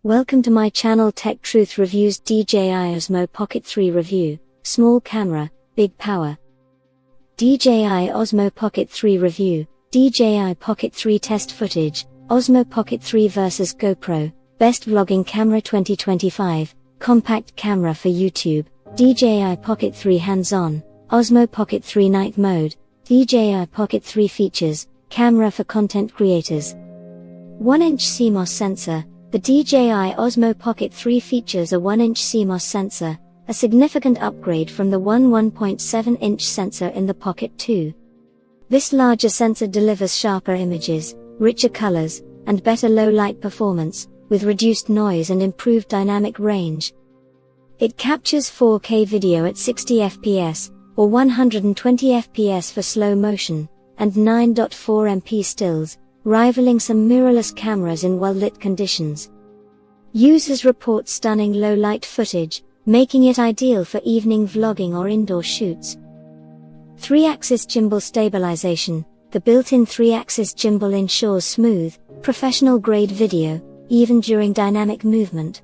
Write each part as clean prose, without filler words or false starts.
Welcome to my channel Tech Truth Reviews. DJI Osmo Pocket 3 review. Small camera, big power. DJI Osmo Pocket 3 review. DJI Pocket 3 test footage. Osmo Pocket 3 vs GoPro. Best vlogging camera 2025. Compact camera for YouTube. DJI Pocket 3 hands-on. Osmo Pocket 3 night mode. DJI Pocket 3 features. Camera for content creators. 1-inch CMOS sensor. The DJI Osmo Pocket 3 features a 1-inch CMOS sensor, a significant upgrade from the 1.7-inch sensor in the Pocket 2. This larger sensor delivers sharper images, richer colors, and better low-light performance, with reduced noise and improved dynamic range. It captures 4K video at 60 fps, or 120 fps for slow motion, and 9.4 MP stills, rivaling some mirrorless cameras in well-lit conditions. Users report stunning low-light footage, making it ideal for evening vlogging or indoor shoots. 3-axis gimbal stabilization. The built-in 3-axis gimbal ensures smooth, professional-grade video, even during dynamic movement.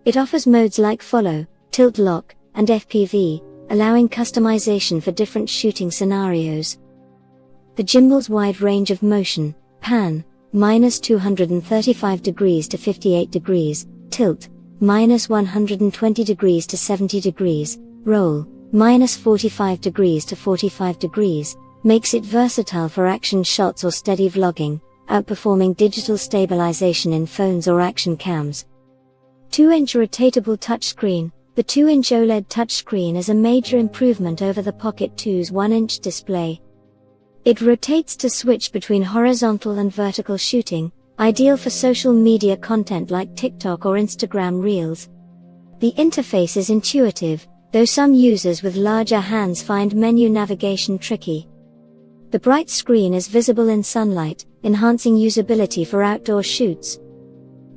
It offers modes like follow, tilt lock, and FPV, allowing customization for different shooting scenarios. The gimbal's wide range of motion, pan, -235 degrees to 58 degrees, tilt, -120 degrees to 70 degrees, roll, -45 degrees to 45 degrees, makes it versatile for action shots or steady vlogging, outperforming digital stabilization in phones or action cams. 2-inch rotatable touchscreen. The 2-inch OLED touchscreen is a major improvement over the Pocket 2's 1-inch display. It rotates to switch between horizontal and vertical shooting, ideal for social media content like TikTok or Instagram Reels. The interface is intuitive, though some users with larger hands find menu navigation tricky. The bright screen is visible in sunlight, enhancing usability for outdoor shoots.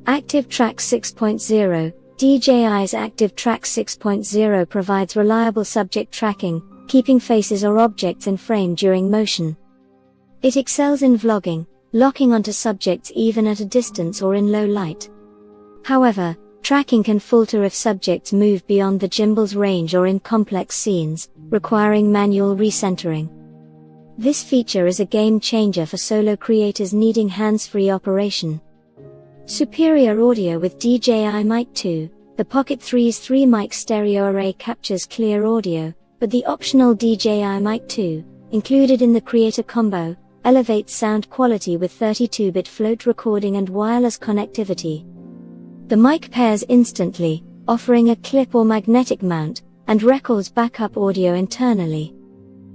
ActiveTrack 6.0. DJI's ActiveTrack 6.0 provides reliable subject tracking, keeping faces or objects in frame during motion. It excels in vlogging, locking onto subjects even at a distance or in low light. However, tracking can falter if subjects move beyond the gimbal's range or in complex scenes, requiring manual recentering. This feature is a game changer for solo creators needing hands-free operation. Superior audio with DJI Mic 2. The Pocket 3's 3-mic stereo array captures clear audio, but the optional DJI Mic 2, included in the Creator Combo, elevates sound quality with 32-bit float recording and wireless connectivity. The mic pairs instantly, offering a clip or magnetic mount, and records backup audio internally.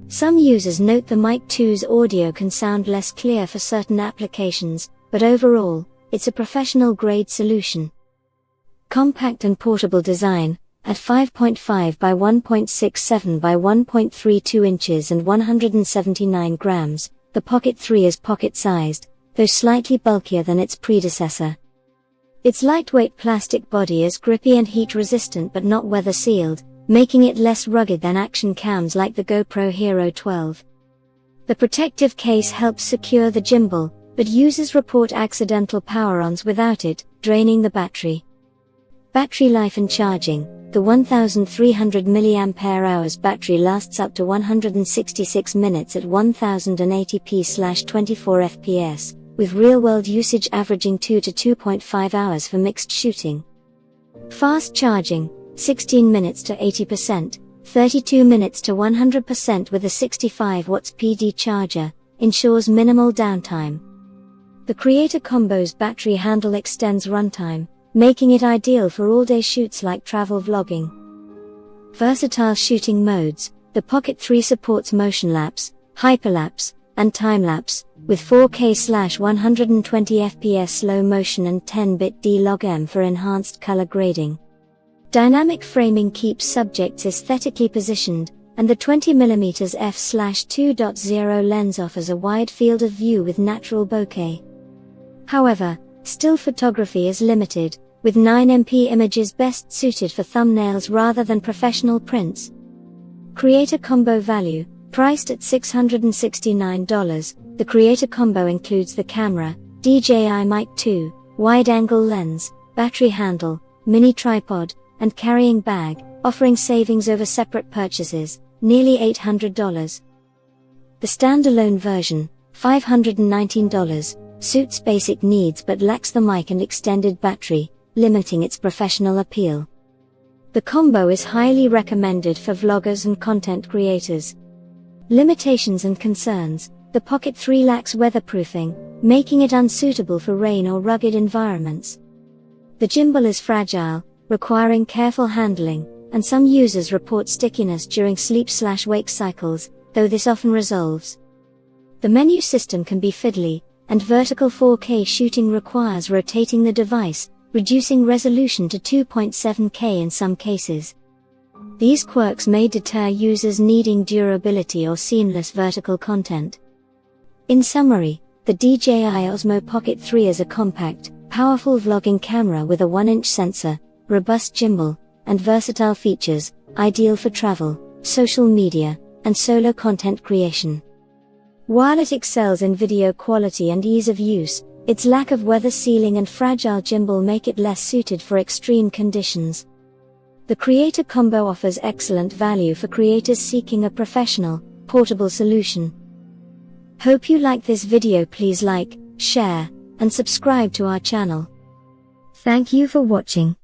Some users note the Mic 2's audio can sound less clear for certain applications, but overall, it's a professional-grade solution. Compact and portable design. At 5.5 by 1.67 by 1.32 inches and 179 grams, the Pocket 3 is pocket-sized, though slightly bulkier than its predecessor. Its lightweight plastic body is grippy and heat-resistant but not weather-sealed, making it less rugged than action cams like the GoPro Hero 12. The protective case helps secure the gimbal, but users report accidental power-ons without it, draining the battery. Battery life and charging. The 1300 mAh battery lasts up to 166 minutes at 1080p/24 fps, with real-world usage averaging 2 to 2.5 hours for mixed shooting. Fast charging, 16 minutes to 80%, 32 minutes to 100% with a 65 watts PD charger, ensures minimal downtime. The Creator Combo's battery handle extends runtime, making it ideal for all-day shoots like travel vlogging. Versatile shooting modes. The Pocket 3 supports motion lapse, hyperlapse, and time-lapse, with 4K/120 fps slow motion and 10-bit D-Log-M for enhanced color grading. Dynamic framing keeps subjects aesthetically positioned, and the 20mm f/2.0 lens offers a wide field of view with natural bokeh. However, still photography is limited, with 9MP images best suited for thumbnails rather than professional prints. Creator Combo value. Priced at $669, the Creator Combo includes the camera, DJI Mic 2, wide-angle lens, battery handle, mini tripod, and carrying bag, offering savings over separate purchases, nearly $800. The standalone version, $519, suits basic needs but lacks the mic and extended battery, limiting its professional appeal. The combo is highly recommended for vloggers and content creators. Limitations and concerns: the Pocket 3 lacks weatherproofing, making it unsuitable for rain or rugged environments. The gimbal is fragile, requiring careful handling, and some users report stickiness during sleep/wake cycles, though this often resolves. The menu system can be fiddly, and vertical 4K shooting requires rotating the device, reducing resolution to 2.7K in some cases. These quirks may deter users needing durability or seamless vertical content. In summary, the DJI Osmo Pocket 3 is a compact, powerful vlogging camera with a 1-inch sensor, robust gimbal, and versatile features, ideal for travel, social media, and solo content creation. While it excels in video quality and ease of use, its lack of weather sealing and fragile gimbal make it less suited for extreme conditions. The Creator Combo offers excellent value for creators seeking a professional, portable solution. Hope you like this video. Please like, share, and subscribe to our channel. Thank you for watching.